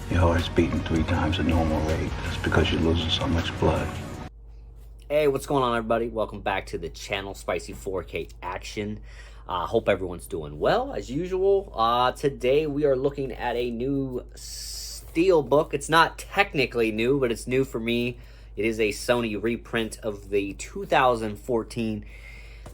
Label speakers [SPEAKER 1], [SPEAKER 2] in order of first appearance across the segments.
[SPEAKER 1] Your heart's beating 3 times the normal rate. That's because you're losing so much blood.
[SPEAKER 2] Hey, what's going on, everybody? Welcome back to the channel, Spicy 4K Action. Hope everyone's doing well, as usual. Today we are looking at a new Steelbook. It's not technically new, but it's new for me. It is a Sony reprint of the 2014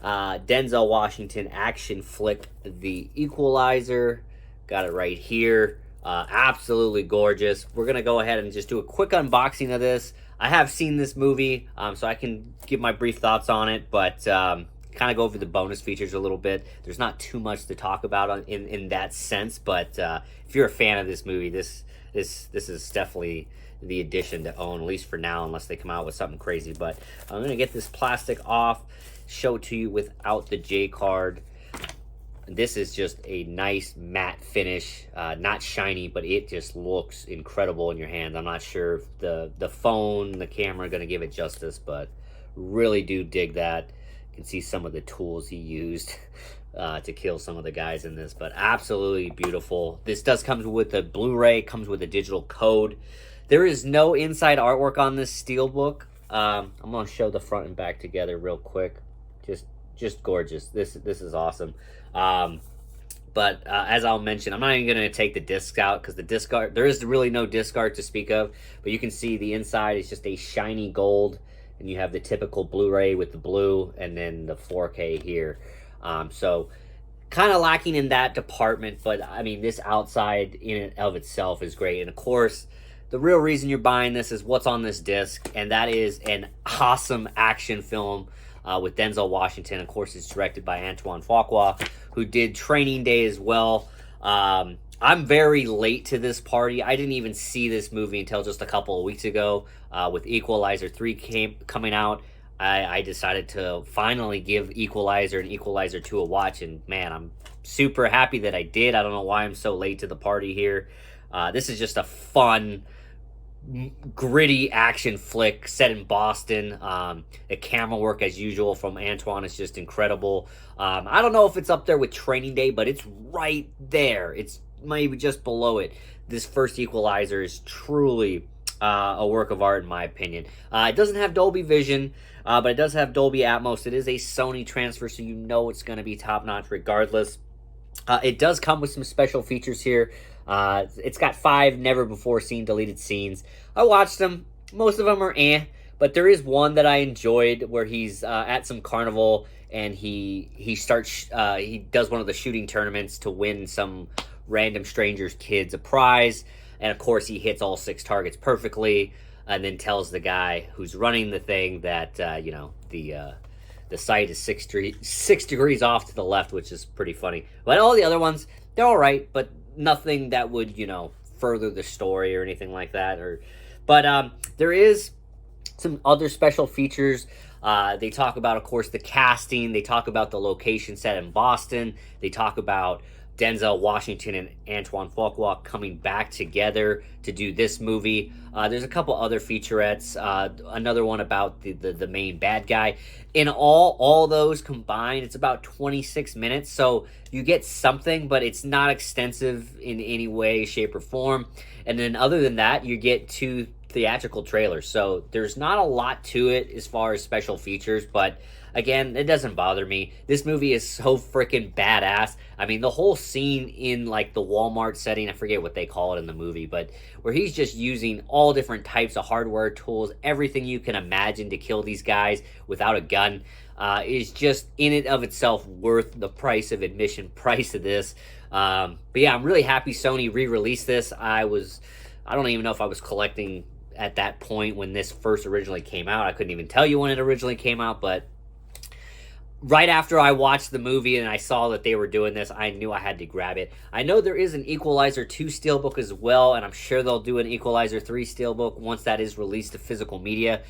[SPEAKER 2] Denzel Washington action flick, The Equalizer. Got it right here. Absolutely gorgeous. We're going to go ahead and just do a quick unboxing of this. I have seen this movie, so I can give my brief thoughts on it, but kind of go over the bonus features a little bit. There's not too much to talk about in that sense, but if you're a fan of this movie, this is definitely the addition to own, at least for now, unless they come out with something crazy. But I'm going to get this plastic off, show it to you without the J card. This is just a nice matte finish, not shiny, but it just looks incredible in your hand. I'm not sure if the phone, the camera are going to give it justice, but really do dig that. You can see some of the tools he used to kill some of the guys in this, but absolutely beautiful. This does come with a Blu-ray, comes with a digital code. There is no inside artwork on this Steelbook. I'm going to show the front and back together real quick. Just gorgeous. This is awesome. But as I'll mention, I'm not even going to take the discs out because the disc art, there is really no disc art to speak of, but you can see the inside is just a shiny gold, and you have the typical Blu-ray with the blue and then the 4K here. So kind of lacking in that department, but I mean, this outside in and of itself is great. And of course, the real reason you're buying this is what's on this disc, and that is an awesome action film with Denzel Washington. Of course, it's directed by Antoine Fuqua, who did Training Day as well. I'm very late to this party. I didn't even see this movie until just a couple of weeks ago. With Equalizer 3 coming out, I decided to finally give Equalizer and Equalizer 2 a watch, and man, I'm super happy that I did. I don't know why I'm so late to the party here. This is just a fun, gritty action flick set in Boston. The camera work, as usual, from Antoine is just incredible. I don't know if it's up there with Training Day, but it's right there. It's maybe just below it. This first Equalizer is truly a work of art, in my opinion. It doesn't have Dolby Vision, but it does have Dolby Atmos. It is a Sony transfer, so you know it's going to be top-notch regardless. It does come with some special features here. It's got 5 never-before-seen deleted scenes. I watched them. Most of them are but there is one that I enjoyed where he's at some carnival and he does one of the shooting tournaments to win some random stranger's kids a prize, and of course he hits all 6 targets perfectly, and then tells the guy who's running the thing that the sight is 6 degrees off to the left, which is pretty funny. But all the other ones, they're all right, but nothing that would, further the story or anything like that. But there is some other special features. They talk about, of course, the casting. They talk about the location set in Boston. They talk about Denzel Washington and Antoine Fuqua coming back together to do this movie. There's a couple other featurettes. Another one about the main bad guy. In all those combined, it's about 26 minutes. So you get something, but it's not extensive in any way, shape, or form. And then other than that, you get 2 theatrical trailers. So there's not a lot to it as far as special features, but again, it doesn't bother me. This movie is so freaking badass. I mean, the whole scene in like the Walmart setting, I forget what they call it in the movie, but where he's just using all different types of hardware tools, everything you can imagine to kill these guys without a gun, is just in and of itself worth the price of admission price of this. But yeah, I'm really happy Sony re-released this. I don't even know if I was collecting at that point when this first originally came out. I couldn't even tell you when it originally came out, but right after I watched the movie and I saw that they were doing this, I knew I had to grab it. I know there is an Equalizer 2 Steelbook as well, and I'm sure they'll do an Equalizer 3 Steelbook once that is released to physical media.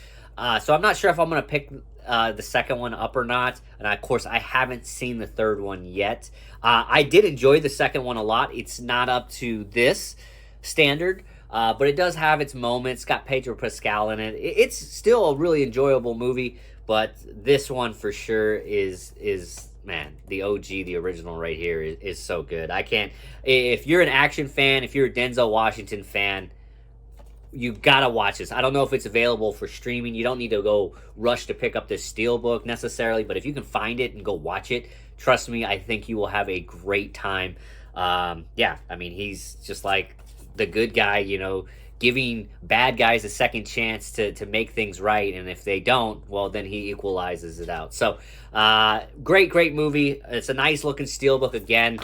[SPEAKER 2] So I'm not sure if I'm going to pick the second one up or not. And of course, I haven't seen the third one yet. I did enjoy the second one a lot. It's not up to this standard, but it does have its moments. It's got Pedro Pascal in it. It's still a really enjoyable movie, but this one for sure is man, the OG, the original right here is so good. I can't, if you're an action fan, if you're a Denzel Washington fan, you gotta watch this. I don't know if it's available for streaming. You don't need to go rush to pick up this Steelbook necessarily, but if you can find it and go watch it, trust me, I think you will have a great time. Yeah, I mean, he's just like the good guy, you know, giving bad guys a second chance to make things right, and if they don't, well, then he equalizes it out. So great movie. It's a nice looking Steelbook again.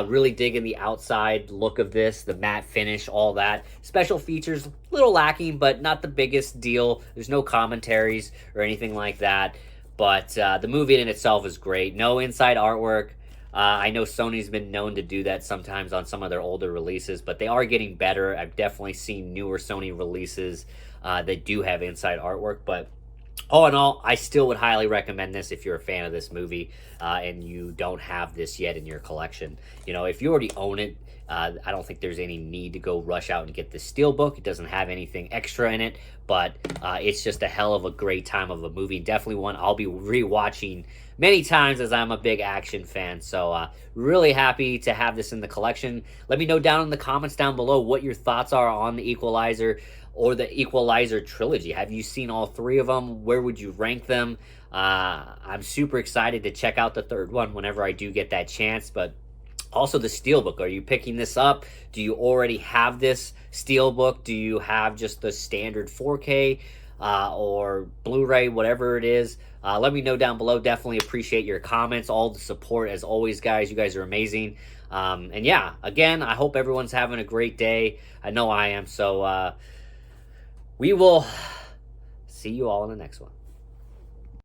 [SPEAKER 2] Really digging the outside look of this, the matte finish, all that. Special features a little lacking, but not the biggest deal. There's no commentaries or anything like that, but the movie in itself is great. No inside artwork. I know Sony's been known to do that sometimes on some of their older releases, but they are getting better. I've definitely seen newer Sony releases that do have inside artwork, but all in all, I still would highly recommend this if you're a fan of this movie and you don't have this yet in your collection. You know, if you already own it, I don't think there's any need to go rush out and get this Steelbook. It doesn't have anything extra in it, but it's just a hell of a great time of a movie. Definitely one I'll be rewatching many times as I'm a big action fan. So really happy to have this in the collection. Let me know down in the comments down below what your thoughts are on the Equalizer or the Equalizer trilogy. Have you seen all three of them? Where would you rank them? I'm super excited to check out the third one whenever I do get that chance, but also the Steelbook. Are you picking this up? Do you already have this Steelbook? Do you have just the standard 4K or Blu-ray, whatever it is? Let me know down below. Definitely appreciate your comments, all the support as always, guys. You guys are amazing. And yeah, again, I hope everyone's having a great day. I know I am. So we will see you all in the next one.